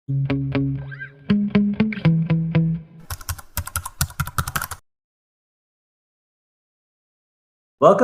Welcome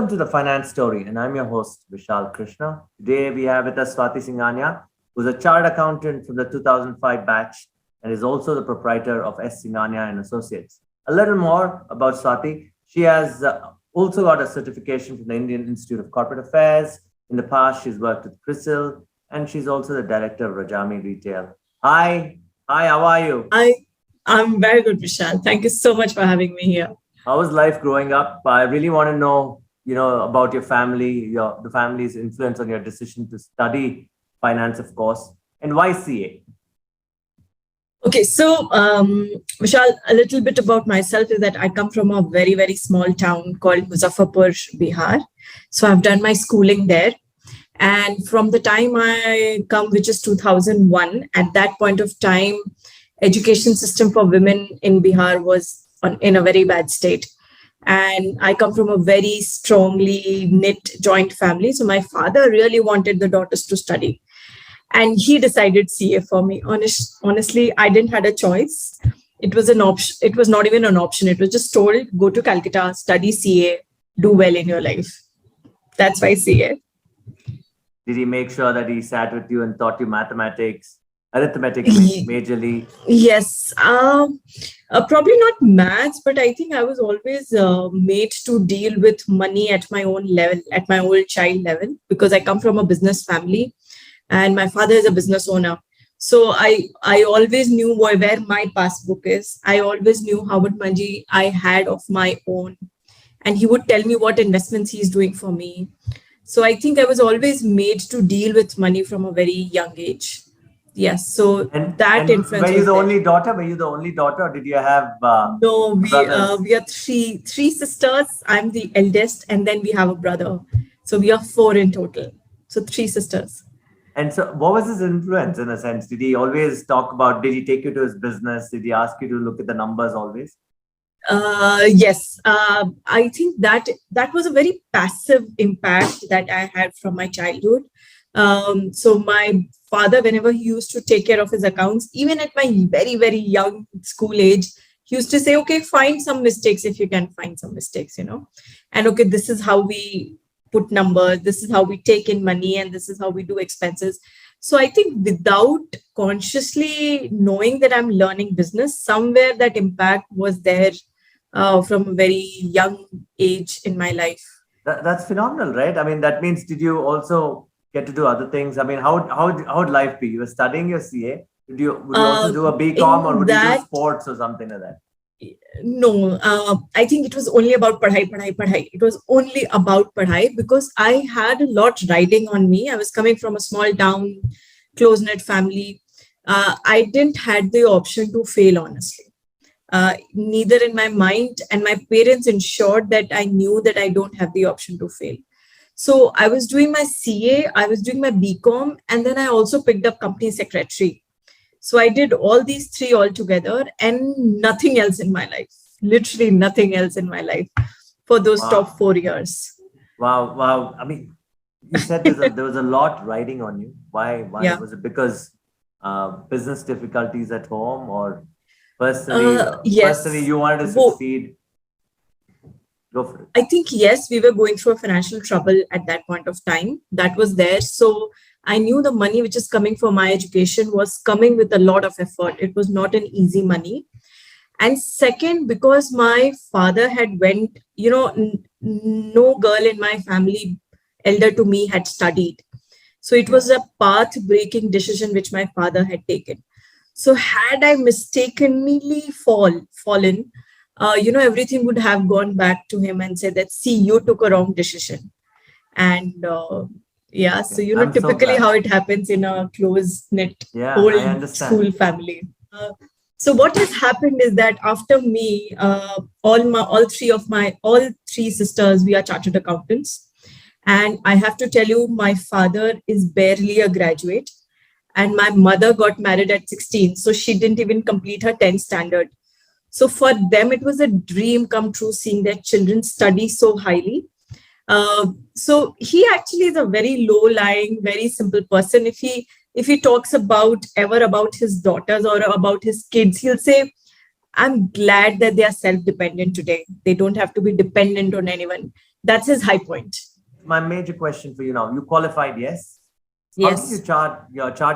to the Finance Story, and I'm your host, Vishal Krishna. Today we have with us Swati Singhania, who's a chartered accountant from the 2005 batch and is also the proprietor of S Singhania and Associates. A little more about Swati. She has also got a certification from the Indian Institute of Corporate Affairs. In the past, she's worked with CRISIL, and she's also the director of Rajami Retail. Hi, how are you? I'm very good, Vishal. Thank you so much for having me here. How was life growing up? I really want to know, about your family, the family's influence on your decision to study finance, of course, and why CA? Okay, so Vishal, a little bit about myself is that I come from a very, very small town called Muzaffarpur, Bihar. So I've done my schooling there. And from the time I come, which is 2001, at that point of time, education system for women in Bihar was in a very bad state. And I come from a very strongly knit joint family. So my father really wanted the daughters to study. And he decided CA for me. Honestly, I didn't have a choice. It was an option. It was not even an option. It was just told, go to Calcutta, study CA, do well in your life. That's why CA. Did he make sure that he sat with you and taught you mathematics, arithmetic majorly? Yes. Probably not maths, but I think I was always made to deal with money at my own level, at my old child level, because I come from a business family and my father is a business owner. So I always knew where my passbook is. I always knew how much money I had of my own. And he would tell me what investments he's doing for me. So I think I was always made to deal with money from a very young age. Yes, so that influence. Were you the only daughter? Or did you have? No, we are three sisters. I'm the eldest, and then we have a brother. So we are 4 in total. So 3 sisters. And so, what was his influence in a sense? Did he always talk about? Did he take you to his business? Did he ask you to look at the numbers always? Yes, I think that was a very passive impact that I had from my childhood. So my father, whenever he used to take care of his accounts, even at my very, very young school age, he used to say, okay, find some mistakes if you can find some mistakes, and okay, this is how we put numbers, this is how we take in money, and this is how we do expenses. So I think without consciously knowing that I'm learning business, somewhere that impact was there from a very young age in my life. That's phenomenal, right? I mean, that means, did you also get to do other things? I mean, how would life be? You were studying your CA. Would you also do a BCom, or would you do sports or something like that? No, I think it was only about padhai. It was only about padhai because I had a lot riding on me. I was coming from a small town, close-knit family. I didn't had the option to fail, honestly. Neither in my mind, and my parents ensured that I knew that I don't have the option to fail. So I was doing my CA, I was doing my BCom, and then I also picked up company secretary. So I did all these 3 all together and nothing else in my life, literally nothing else in my life for those top 4 years. Wow. I mean, you said there was a lot riding on you. Why? Yeah. Was it because business difficulties at home, or personally, yes, you wanted to succeed? Go for it. I think, yes, we were going through a financial trouble at that point of time. That was there. So I knew the money which is coming for my education was coming with a lot of effort. It was not an easy money. And second, because my father had went, no girl in my family elder to me had studied. So it was a path-breaking decision which my father had taken. So had I mistakenly fallen, everything would have gone back to him and said that, see, you took a wrong decision. And so, typically how it happens in a close-knit old school family. So what has happened is that after me, all three sisters, we are chartered accountants. And I have to tell you, my father is barely a graduate. And my mother got married at 16. So she didn't even complete her 10th standard. So for them, it was a dream come true seeing their children study so highly. So he actually is a very low-lying, very simple person. If he if he talks ever about his daughters or about his kids, he'll say, I'm glad that they are self-dependent today. They don't have to be dependent on anyone. That's his high point. My major question for you now, you qualified, yes? How did Yes. you chart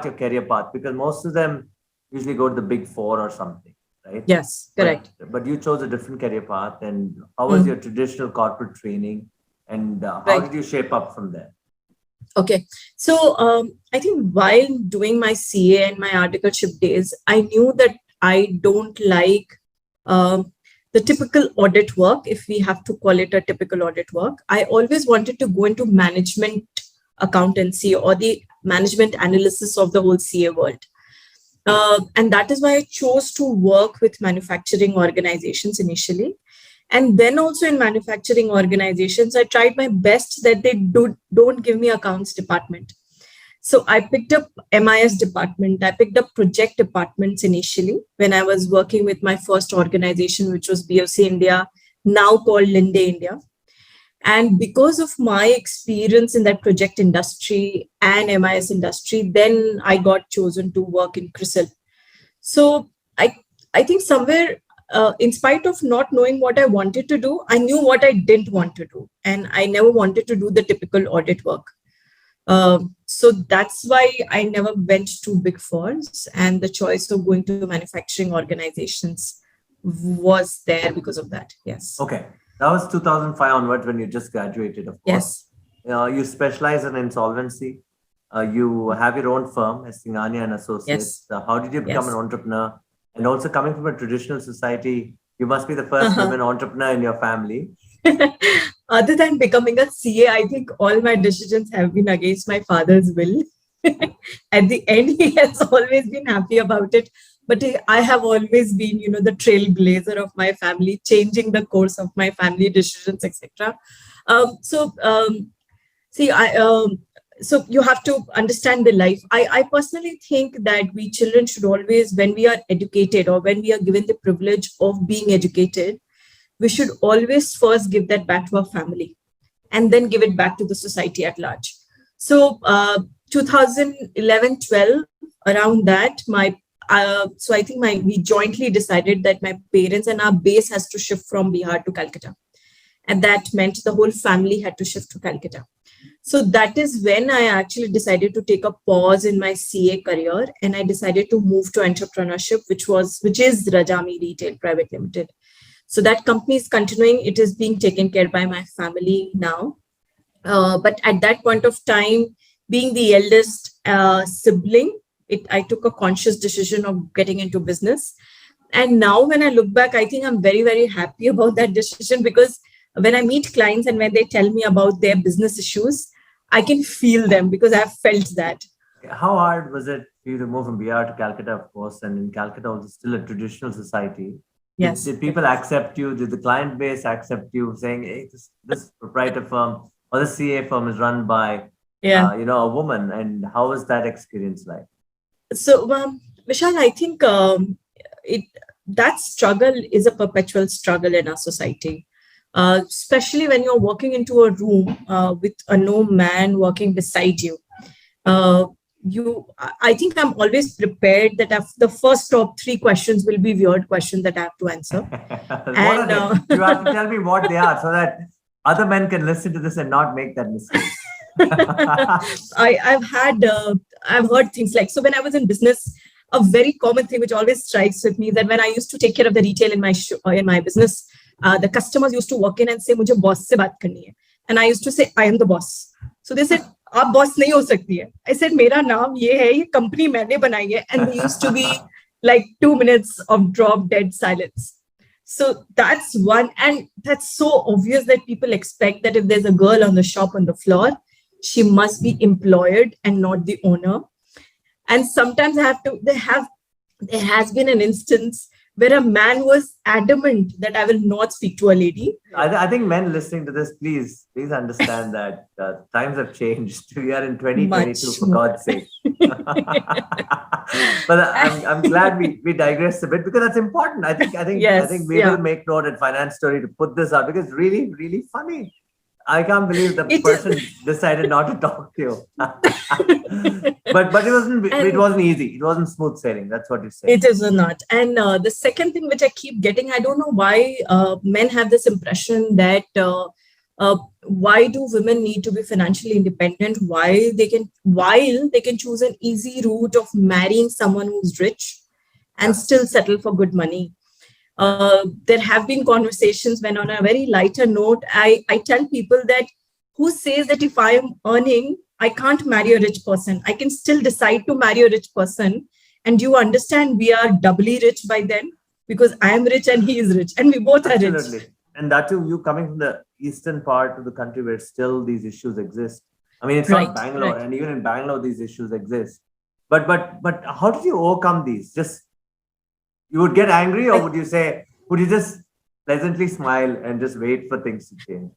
your career path? Because most of them usually go to the big four or something, right? Yes, correct. But you chose a different career path. And how was your traditional corporate training? And how did you shape up from there? Okay. So I think while doing my CA and my articleship days, I knew that I don't like the typical audit work, if we have to call it a typical audit work. I always wanted to go into management accountancy or the management analysis of the whole CA world. And that is why I chose to work with manufacturing organizations initially. And then also in manufacturing organizations, I tried my best that they don't give me accounts department. So I picked up MIS department. I picked up project departments initially when I was working with my first organization, which was BOC India, now called Linde India. And because of my experience in that project industry and MIS industry, then I got chosen to work in CRISIL. So I think somewhere, in spite of not knowing what I wanted to do, I knew what I didn't want to do. And I never wanted to do the typical audit work. So that's why I never went to Big Fours, and the choice of going to manufacturing organizations was there because of that. Yes. Okay. That was 2005 onwards when you just graduated, of course. Yes. You specialize in insolvency. You have your own firm, S Singhania and Associates. Yes. How did you become an entrepreneur? And also coming from a traditional society, you must be the first woman entrepreneur in your family. Other than becoming a CA, I think all my decisions have been against my father's will. At the end, he has always been happy about it. But I have always been, the trailblazer of my family, changing the course of my family decisions, etc. So you have to understand the life. I personally think that we children should always, when we are educated or when we are given the privilege of being educated, we should always first give that back to our family and then give it back to the society at large. So 2011-12, around that, I think we jointly decided that my parents and our base has to shift from Bihar to Calcutta. And that meant the whole family had to shift to Calcutta. So that is when I actually decided to take a pause in my CA career, and I decided to move to entrepreneurship, which is Rajami Retail Private Limited. So that company is continuing. It is being taken care by my family now. But at that point of time, being the eldest sibling, I took a conscious decision of getting into business. And now when I look back, I think I'm very, very happy about that decision, because when I meet clients and when they tell me about their business issues, I can feel them because I've felt that. How hard was it for you to move from Bihar to Calcutta, of course, and in Calcutta also still a traditional society? Yes. Did people accept you? Did the client base accept you, saying, hey, this proprietor firm or the CA firm is run by a woman? And how was that experience like? So, Vishal, I think that struggle is a perpetual struggle in our society. Especially when you're walking into a room with a no man walking beside you. I think I'm always prepared that the first top 3 questions will be weird questions that I have to answer. And you have to tell me what they are so that other men can listen to this and not make that mistake. I've heard things like, so when I was in business, a very common thing which always strikes with me that when I used to take care of the retail in my business, the customers used to walk in and say, "Mujhe boss se baat karni hai," and I used to say, "I am the boss." So they said, "Aap boss nahi ho sakti hai." I said, "Mera naam ye hai, ye company maine banai hai," and there used to be like 2 minutes of drop dead silence. So that's one, and that's so obvious that people expect that if there's a girl on the shop on the floor, she must be employed and not the owner. And sometimes there has been an instance where a man was adamant that I will not speak to a lady. I think men listening to this, please understand that times have changed. We are in 2022, for God's sake. But I'm glad we digressed a bit, because that's important. I think we will make note at Finance Story to put this out, because it's really, really funny. I can't believe the person decided not to talk to you. but it wasn't easy. It wasn't smooth sailing. That's what you said. It is not. And the second thing which I keep getting, I don't know why men have this impression that why do women need to be financially independent while they can choose an easy route of marrying someone who's rich and still settle for good money. There have been conversations when, on a very lighter note, I tell people that who says that if I am earning, I can't marry a rich person. I can still decide to marry a rich person. And you understand we are doubly rich by then because I am rich and he is rich and we both are rich. And that too, you coming from the eastern part of the country where still these issues exist. I mean, it's not Bangalore, and even in Bangalore, these issues exist. But how did you overcome these? Just you would get angry, or would you just pleasantly smile and just wait for things to change?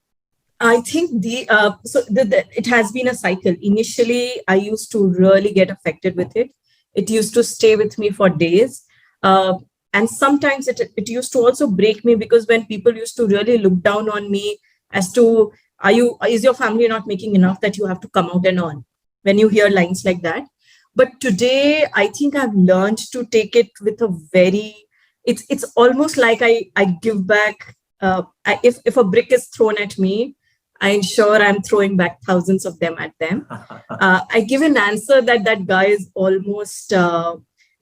I think it has been a cycle. Initially, I used to really get affected with it. It used to stay with me for days. And sometimes it used to also break me, because when people used to really look down on me as to, is your family not making enough that you have to come out and earn? When you hear lines like that. But today, I think I've learned to take it with a it's almost like I give back. If a brick is thrown at me, I'm sure I'm throwing back thousands of them at them. I give an answer that guy is almost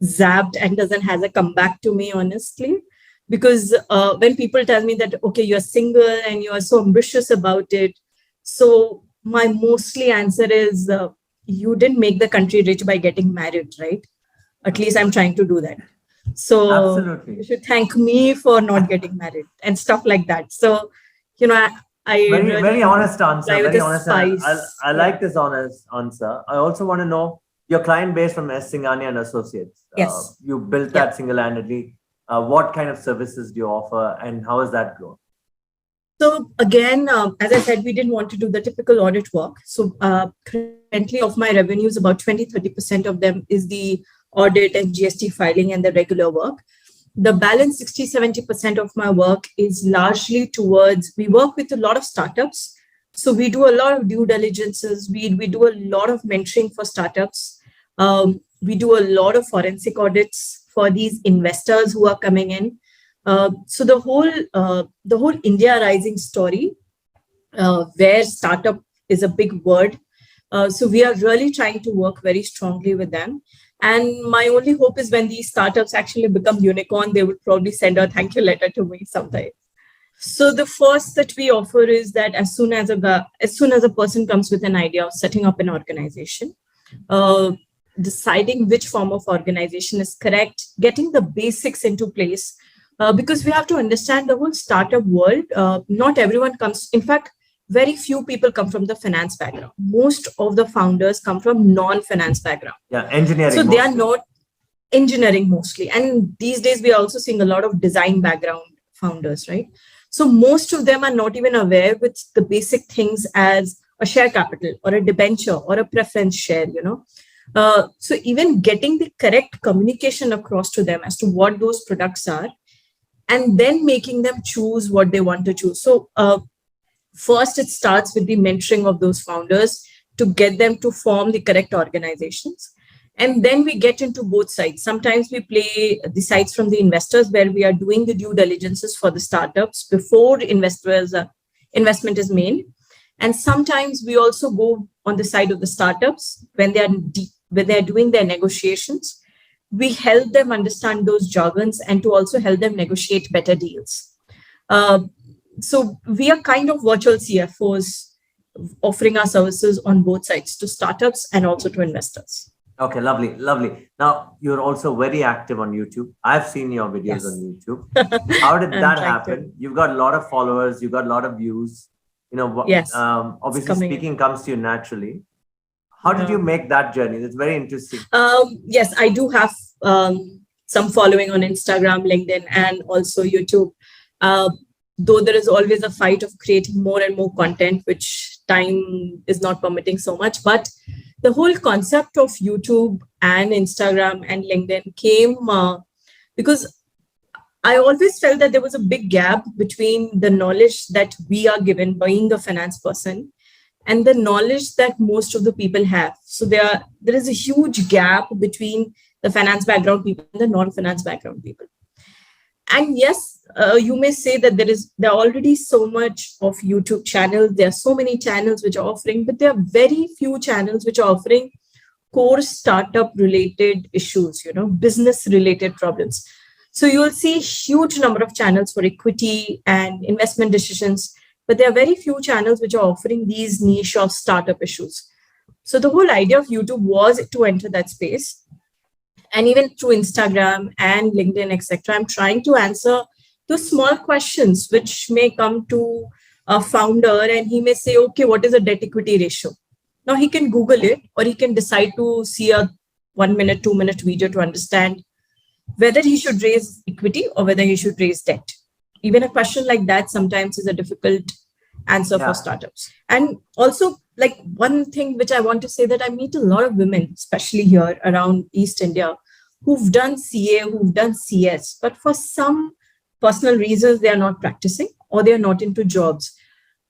zapped and doesn't have a comeback to me, honestly. Because when people tell me that, okay, you're single and you are so ambitious about it. So my mostly answer is, you didn't make the country rich by getting married, right? At least I'm trying to do that. So absolutely, you should thank me for not getting married and stuff like that. So, I very honest answer. Very honest. I like this honest answer. I also want to know your client base from S Singhania and Associates. Yes. You built that single-handedly. What kind of services do you offer, and how has that grown? So again, as I said, we didn't want to do the typical audit work. So currently of my revenues, about 20-30% of them is the audit and GST filing and the regular work. The balance 60-70% of my work is largely towards, we work with a lot of startups. So we do a lot of due diligences. We do a lot of mentoring for startups. We do a lot of forensic audits for these investors who are coming in. So the whole India Rising story, where startup is a big word. So we are really trying to work very strongly with them. And my only hope is when these startups actually become unicorn, they would probably send a thank you letter to me sometime. So the first that we offer is that as soon as a person comes with an idea of setting up an organization, deciding which form of organization is correct, getting the basics into place, because we have to understand the whole startup world. Not everyone comes, in fact, very few people come from the finance background. Most of the founders come from non-finance background. Yeah, engineering. So they are not engineering mostly. And these days we are also seeing a lot of design background founders, right? So most of them are not even aware with the basic things as a share capital or a debenture or a preference share, So even getting the correct communication across to them as to what those products are, and then making them choose what they want to choose. So first, it starts with the mentoring of those founders to get them to form the correct organizations. And then we get into both sides. Sometimes we play the sides from the investors, where we are doing the due diligences for the startups before investment is made. And sometimes we also go on the side of the startups when they are doing their negotiations. We help them understand those jargons and to also help them negotiate better deals. So we are kind of virtual CFOs offering our services on both sides, to startups and also to investors. Okay, lovely. Now, you're also very active on YouTube. I've seen your videos on YouTube. How did that happen? You've got a lot of followers. You've got a lot of views. Yes. Obviously, speaking comes to you naturally. How did you make that journey? It's very interesting. Yes, I do have some following on Instagram, LinkedIn, and also YouTube. Though there is always a fight of creating more and more content, which time is not permitting so much. But the whole concept of YouTube and Instagram and LinkedIn came because I always felt that there was a big gap between the knowledge that we are given being a finance person and the knowledge that most of the people have. So there is a huge gap between the finance background people and the non-finance background people. And yes, you may say that there are already so much of YouTube channels. There are so many channels which are offering, but there are very few channels which are offering core startup related issues, business related problems. So you'll see huge number of channels for equity and investment decisions, but there are very few channels which are offering these niche of startup issues. So the whole idea of YouTube was to enter that space. And even through Instagram and LinkedIn, etc., I'm trying to answer those small questions which may come to a founder and he may say, okay, what is a debt equity ratio? Now he can Google it, or he can decide to see a 1 minute, 2 minute video to understand whether he should raise equity or whether he should raise debt. Even a question like that sometimes is a difficult answer for startups. And also, like, one thing which I want to say, that I meet a lot of women, especially here around East India, who've done CA, who've done CS, but for some personal reasons, they are not practicing or they are not into jobs.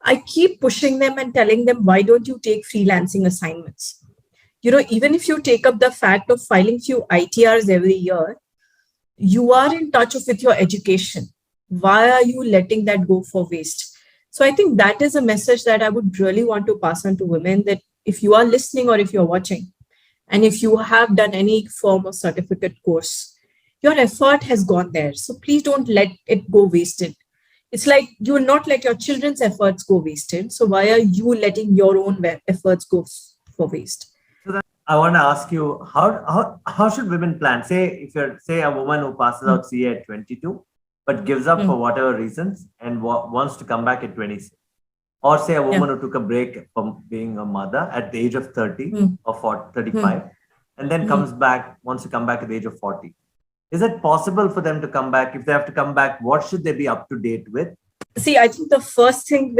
I keep pushing them and telling them, why don't you take freelancing assignments? Even if you take up the fact of filing few ITRs every year, you are in touch with your education. Why are you letting that go for waste? So I think that is a message that I would really want to pass on to women, that if you are listening or if you're watching, and if you have done any form of certificate course, your effort has gone there. So please don't let it go wasted. It's like you will not let your children's efforts go wasted. So why are you letting your own efforts go for waste? So then I want to ask you, how should women plan? Say if you're a woman who passes out CA at 22, but gives up for whatever reasons and wants to come back at 26. Or say a woman who took a break from being a mother at the age of 30 or 40, 35, and then wants to come back at the age of 40. Is it possible for them to come back? If they have to come back, what should they be up to date with? See, I think the first thing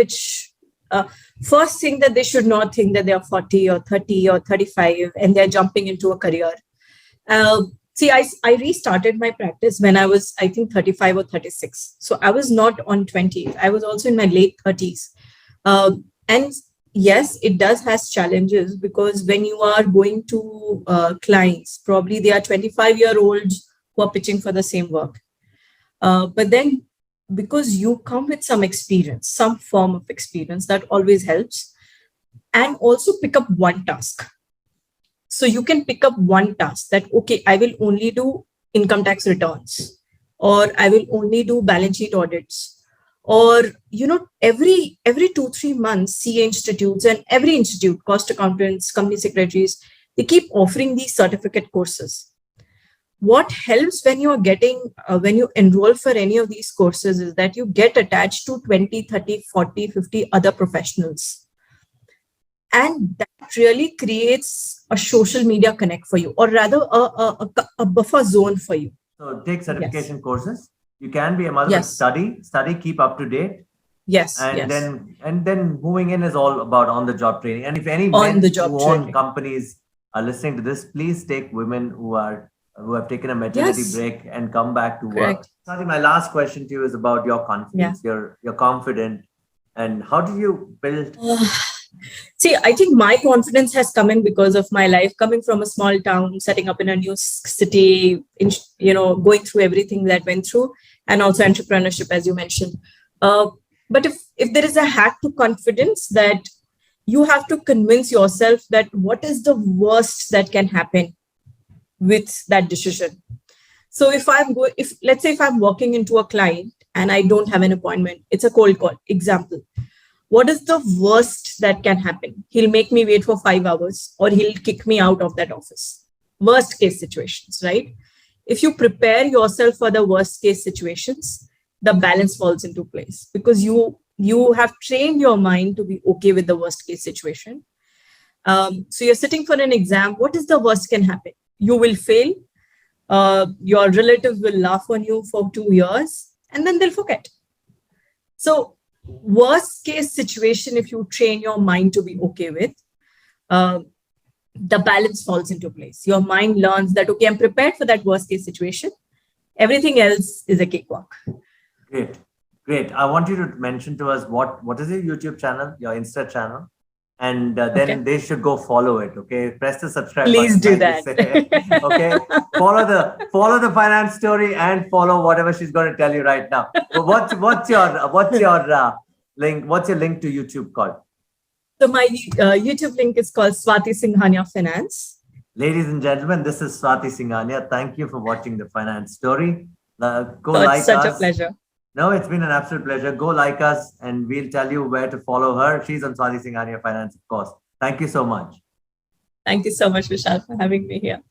that they should not think that they are 40 or 30 or 35 and they're jumping into a career. See, I restarted my practice when I was, I think, 35 or 36. So I was not on 20. I was also in my late 30s. And yes, it does has challenges, because when you are going to clients, probably they are 25-year-olds who are pitching for the same work. But then because you come with some experience, some form of experience, that always helps. And also pick up one task. So you can pick up one task that, okay, I will only do income tax returns, or I will only do balance sheet audits, or, every 2-3 months, CA institutes and every institute, cost accountants, company secretaries, they keep offering these certificate courses. What helps when you are when you enroll for any of these courses is that you get attached to 20, 30, 40, 50 other professionals. And that really creates a social media connect for you, or rather a buffer zone for you. So take certification courses. You can be a mother, study, keep up to date. Yes. And then moving in is all about on-the-job training. And if any men who own companies are listening to this, please take women who have taken a maternity break and come back to work. Swati, my last question to you is about your confidence. You're confident. And how did you build? See, I think my confidence has come in because of my life, coming from a small town, setting up in a new city, going through everything that went through, and also entrepreneurship, as you mentioned. But if there is a hack to confidence, that you have to convince yourself that what is the worst that can happen with that decision. So if let's say if I'm walking into a client and I don't have an appointment, it's a cold call, example. What is the worst that can happen? He'll make me wait for 5 hours, or he'll kick me out of that office. Worst case situations, right? If you prepare yourself for the worst case situations, the balance falls into place, because you have trained your mind to be okay with the worst case situation. So you're sitting for an exam. What is the worst can happen? You will fail. Your relatives will laugh on you for 2 years, and then they'll forget. So worst case situation, if you train your mind to be okay with, the balance falls into place. Your mind learns that, okay, I'm prepared for that worst case situation. Everything else is a cakewalk. Great. Great. I want you to mention to us what is your YouTube channel, your Insta channel, and then they should go follow it. Okay, press the subscribe Please button. do that. Okay, follow the finance story and follow whatever she's going to tell you right now. But what's your link? What's your link to YouTube called? So my YouTube link is called Swati Singhania Finance. Ladies and gentlemen, this is Swati Singhania. Thank you for watching the finance story. It's such a pleasure. No, it's been an absolute pleasure. Go like us and we'll tell you where to follow her. She's on Swati Singhania Finance, of course. Thank you so much. Thank you so much, Vishal, for having me here.